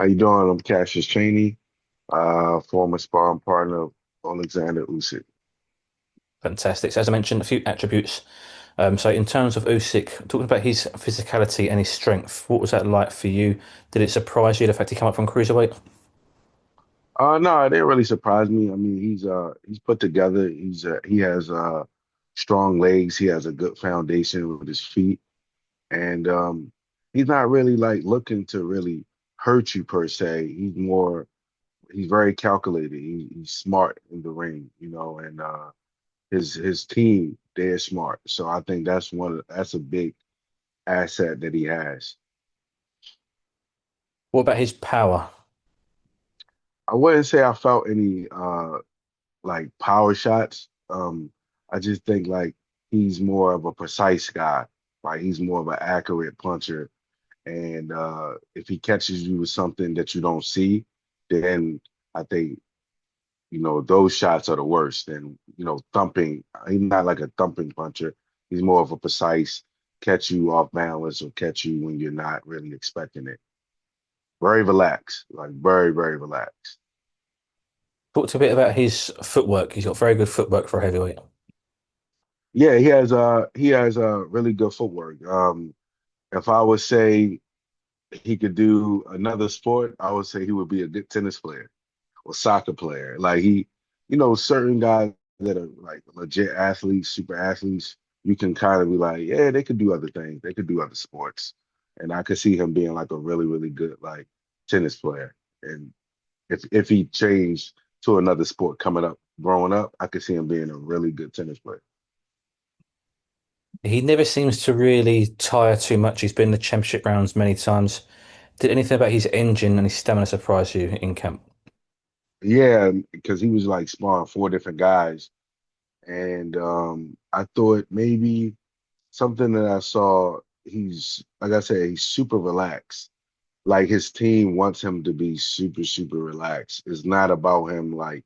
How you doing? I'm Cassius Chaney, former sparring partner of Alexander Usyk. Fantastic. So as I mentioned, a few attributes. So in terms of Usyk, talking about his physicality and his strength, what was that like for you? Did it surprise you the fact he came up from cruiserweight? No, it didn't really surprise me. I mean, he's put together. He has strong legs. He has a good foundation with his feet, and he's not really like looking to really hurt you per se. He's very calculated. He's smart in the ring, and his team they're smart. So I think that's a big asset that he has. What about his power? I wouldn't say I felt any like power shots. I just think like he's more of a precise guy, right? He's more of an accurate puncher. And if he catches you with something that you don't see, then I think, those shots are the worst. And, thumping, he's not like a thumping puncher. He's more of a precise catch you off balance or catch you when you're not really expecting it. Very relaxed, like very, very relaxed. Talked a bit about his footwork. He's got very good footwork for a heavyweight. Yeah, he has really good footwork. If I would say he could do another sport, I would say he would be a good tennis player or soccer player. Like certain guys that are like legit athletes, super athletes, you can kind of be like, yeah, they could do other things. They could do other sports. And I could see him being like a really, really good like tennis player. And if he changed to another sport coming up, growing up, I could see him being a really good tennis player. He never seems to really tire too much. He's been in the championship rounds many times. Did anything about his engine and his stamina surprise you in camp? Yeah, because he was like sparring four different guys. And I thought maybe something that I saw, he's like I said, he's super relaxed. Like his team wants him to be super, super relaxed. It's not about him like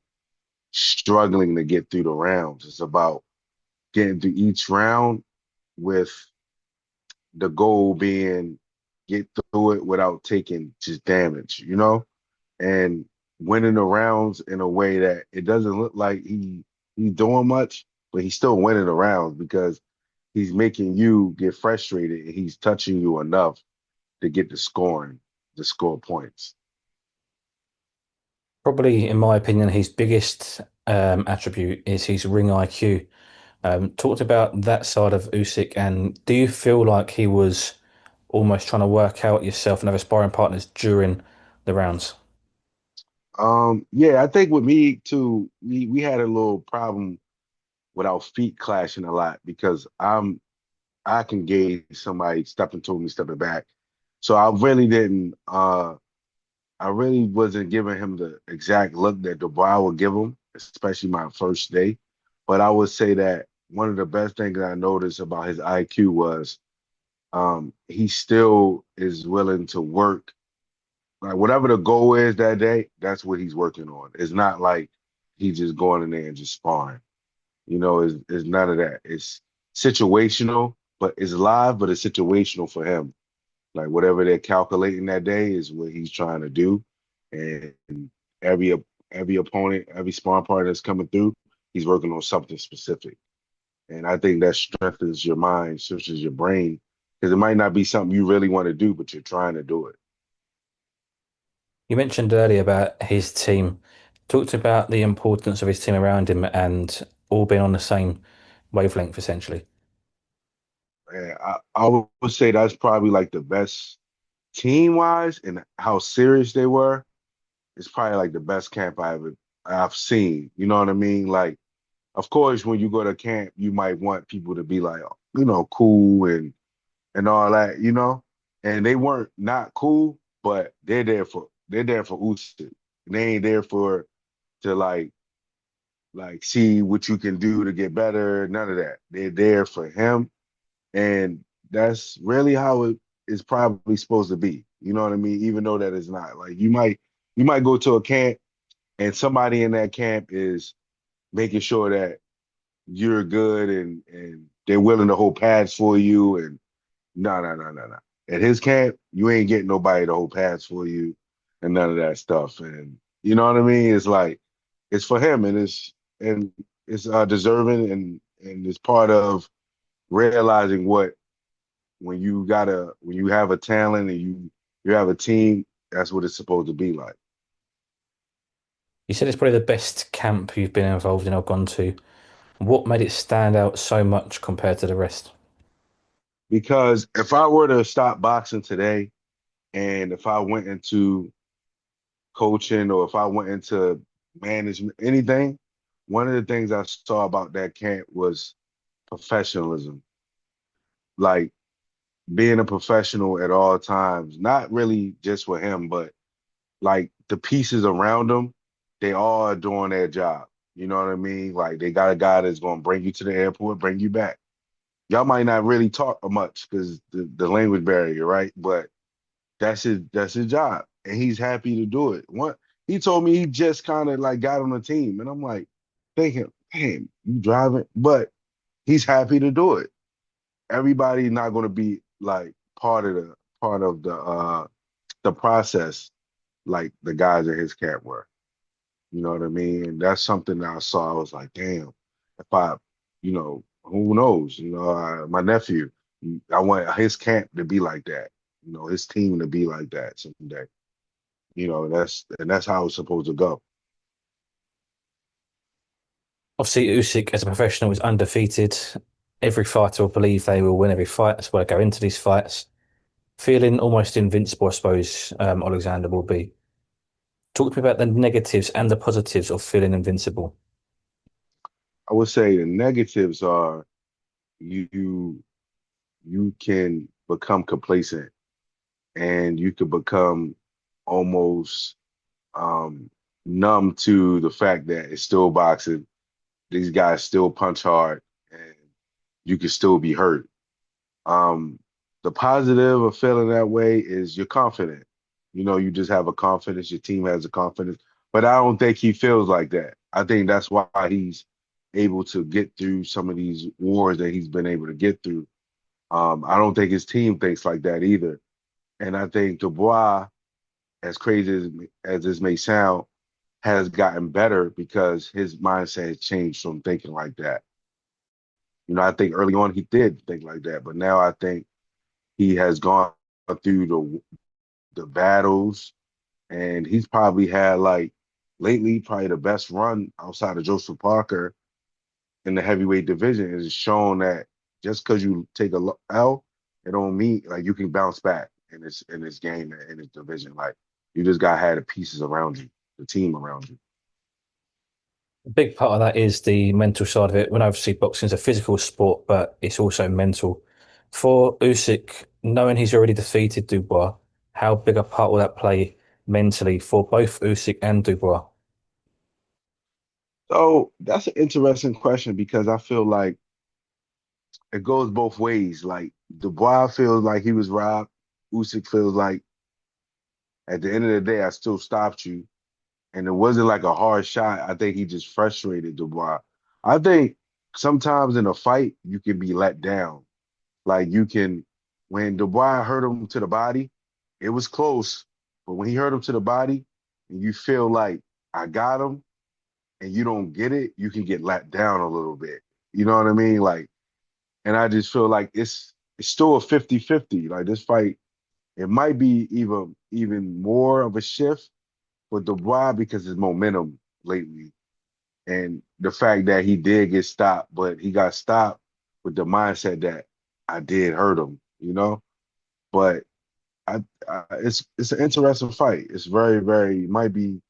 struggling to get through the rounds. It's about getting through each round with the goal being get through it without taking just damage, and winning the rounds in a way that it doesn't look like he's doing much, but he's still winning the rounds because he's making you get frustrated and he's touching you enough to get the score points. Probably, in my opinion, his biggest attribute is his ring IQ. Talked about that side of Usyk, and do you feel like he was almost trying to work out yourself and other sparring partners during the rounds? Yeah, I think with me too, we had a little problem with our feet clashing a lot because I can gauge somebody stepping to me, stepping back. So I really wasn't giving him the exact look that Dubois would give him, especially my first day. But I would say that one of the best things I noticed about his IQ was he still is willing to work. Like whatever the goal is that day, that's what he's working on. It's not like he's just going in there and just sparring. It's none of that. It's situational, but it's live, but it's situational for him. Like whatever they're calculating that day is what he's trying to do. And every every opponent, every sparring partner that's coming through, he's working on something specific. And I think that strengthens your mind, strengthens your brain, because it might not be something you really want to do, but you're trying to do it. You mentioned earlier about his team. Talked about the importance of his team around him and all being on the same wavelength, essentially. And I would say that's probably like the best team wise and how serious they were. It's probably like the best camp I've seen. You know what I mean? Like, of course, when you go to camp, you might want people to be like, cool and all that, And they weren't not cool, but they're there for Usyk. They ain't there for to like see what you can do to get better. None of that. They're there for him, and that's really how it is probably supposed to be. You know what I mean? Even though that is not like you might go to a camp and somebody in that camp is making sure that you're good and they're willing to hold pads for you and no, no, no, no, no. At his camp, you ain't getting nobody to hold pads for you and none of that stuff. And you know what I mean? It's like it's for him, and it's deserving, and it's part of realizing what when you have a talent and you have a team, that's what it's supposed to be like. You said it's probably the best camp you've been involved in or gone to. What made it stand out so much compared to the rest? Because if I were to stop boxing today, and if I went into coaching or if I went into management, anything, one of the things I saw about that camp was professionalism. Like being a professional at all times, not really just with him, but like the pieces around him, they all are doing their job. You know what I mean? Like they got a guy that's going to bring you to the airport, bring you back. Y'all might not really talk much because the language barrier, right? But that's his job, and he's happy to do it. What he told me, he just kind of like got on the team, and I'm like thinking, damn, you driving, but he's happy to do it. Everybody's not going to be like part of the process like the guys at his camp were. You know what I mean? And that's something that I saw. I was like, damn, if who knows? My nephew, I want his camp to be like that. His team to be like that someday. That's how it's supposed to go. Obviously, Usyk as a professional is undefeated. Every fighter will believe they will win every fight. That's why they go into these fights. Feeling almost invincible, I suppose, Alexander will be. Talk to me about the negatives and the positives of feeling invincible. I would say the negatives are you you can become complacent and you could become almost numb to the fact that it's still boxing. These guys still punch hard and you can still be hurt. Um, the positive of feeling that way is you're confident. You just have a confidence, your team has a confidence. But I don't think he feels like that. I think that's why he's able to get through some of these wars that he's been able to get through. I don't think his team thinks like that either. And I think Dubois, as crazy as this may sound, has gotten better because his mindset has changed from thinking like that. I think early on he did think like that, but now I think he has gone through the battles, and he's probably had like lately probably the best run outside of Joseph Parker in the heavyweight division. Is shown that just because you take a L, it don't mean like you can bounce back in this game and in this division. Like you just got to have the pieces around you, the team around you. A big part of that is the mental side of it. When obviously boxing is a physical sport, but it's also mental. For Usyk, knowing he's already defeated Dubois, how big a part will that play mentally for both Usyk and Dubois? So that's an interesting question because I feel like it goes both ways. Like Dubois feels like he was robbed. Usyk feels like at the end of the day, I still stopped you. And it wasn't like a hard shot. I think he just frustrated Dubois. I think sometimes in a fight, you can be let down. Like when Dubois hurt him to the body, it was close. But when he hurt him to the body and you feel like I got him and you don't get it, you can get let down a little bit. You know what I mean? Like, and I just feel like it's still a 50-50. Like this fight, it might be even more of a shift for Dubois because his momentum lately and the fact that he did get stopped, but he got stopped with the mindset that I did hurt him, But it's an interesting fight. It's very very might be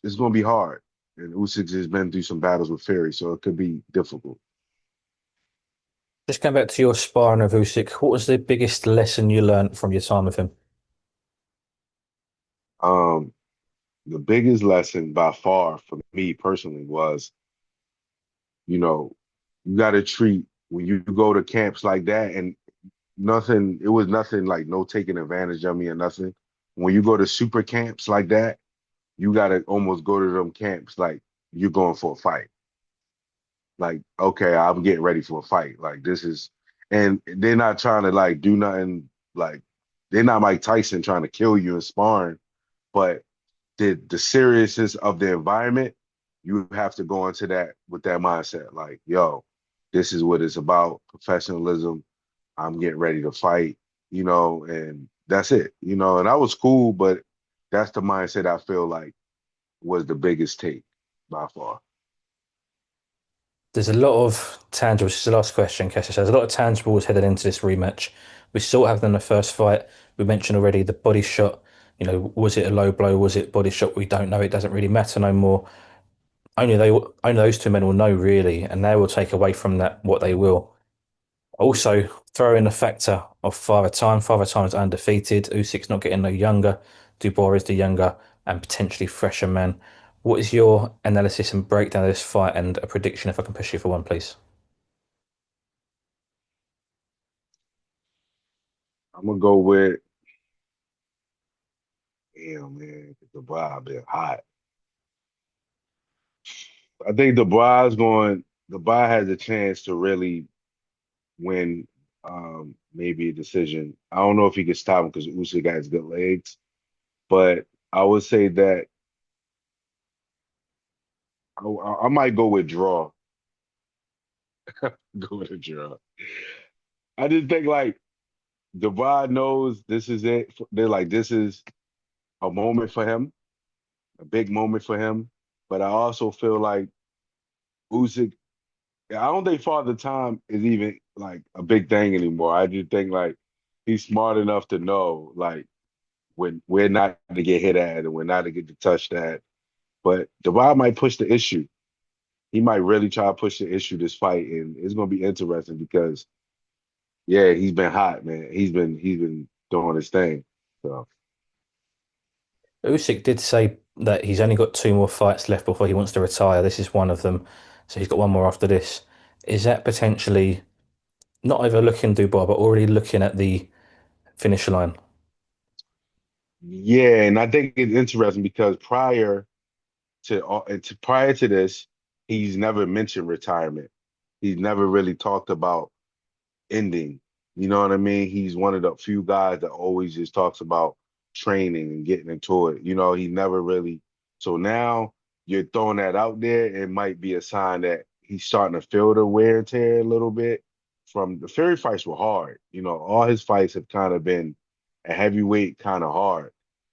it's going to be hard, and Usyk has been through some battles with Fury, so it could be difficult. Just going back to your sparring of Usyk, what was the biggest lesson you learned from your time with him? Um, the biggest lesson by far for me personally was, you know, you got to treat when you go to camps like that, and nothing. It was nothing like no taking advantage of me or nothing. When you go to super camps like that, you got to almost go to them camps like you're going for a fight. Like, okay, I'm getting ready for a fight. Like this is, and they're not trying to like do nothing. Like they're not Mike Tyson trying to kill you in sparring. But the seriousness of the environment, you have to go into that with that mindset. Like, yo, this is what it's about, professionalism. I'm getting ready to fight, and that's it, and that was cool, but that's the mindset I feel like was the biggest take by far. There's a lot of tangibles. This is the last question, Cassius. There's a lot of tangibles headed into this rematch. We saw what happened in the first fight. We mentioned already the body shot. Was it a low blow? Was it body shot? We don't know. It doesn't really matter no more. Only those two men will know really, and they will take away from that what they will. Also, throw in the factor of Father Time. Father Time is undefeated. Usyk's not getting no younger. Dubois is the younger and potentially fresher man. What is your analysis and breakdown of this fight and a prediction, if I can push you for one, please? I'm gonna go with, damn man, the bar been hot. I think the bar has a chance to really win, maybe a decision. I don't know if he can stop him because Usyk has good legs, but I would say that I might go with draw. Go with a draw. I just think like Dubois knows this is it. They're like, this is a moment for him, a big moment for him. But I also feel like Usyk, I don't think Father Time is even like a big thing anymore. I just think like he's smart enough to know like when we're not to get hit at and we're not to get to touch that. But Dubois might push the issue. He might really try to push the issue this fight, and it's gonna be interesting because yeah, he's been hot, man. He's been doing his thing. So Usyk did say that he's only got two more fights left before he wants to retire. This is one of them. So he's got one more after this. Is that potentially not overlooking Dubois, but already looking at the finish line? yeah, and I think it's interesting because prior to this, he's never mentioned retirement. He's never really talked about ending. You know what I mean? He's one of the few guys that always just talks about training and getting into it. He never really. So now you're throwing that out there, it might be a sign that he's starting to feel the wear and tear a little bit. From the Fury fights were hard. All his fights have kind of been a heavyweight kind of hard.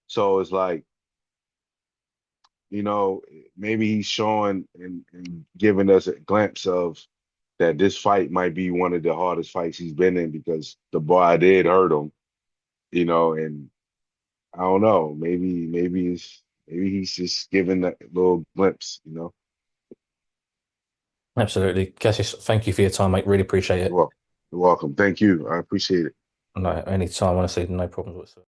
So it's like, you know, maybe he's showing and giving us a glimpse of that this fight might be one of the hardest fights he's been in because the boy did hurt him, and I don't know, maybe he's just giving that little glimpse. Absolutely. Cassius, thank you for your time, mate. Really appreciate You're it. welcome. You're welcome. Thank you. I appreciate it. No, anytime, honestly, no problems whatsoever.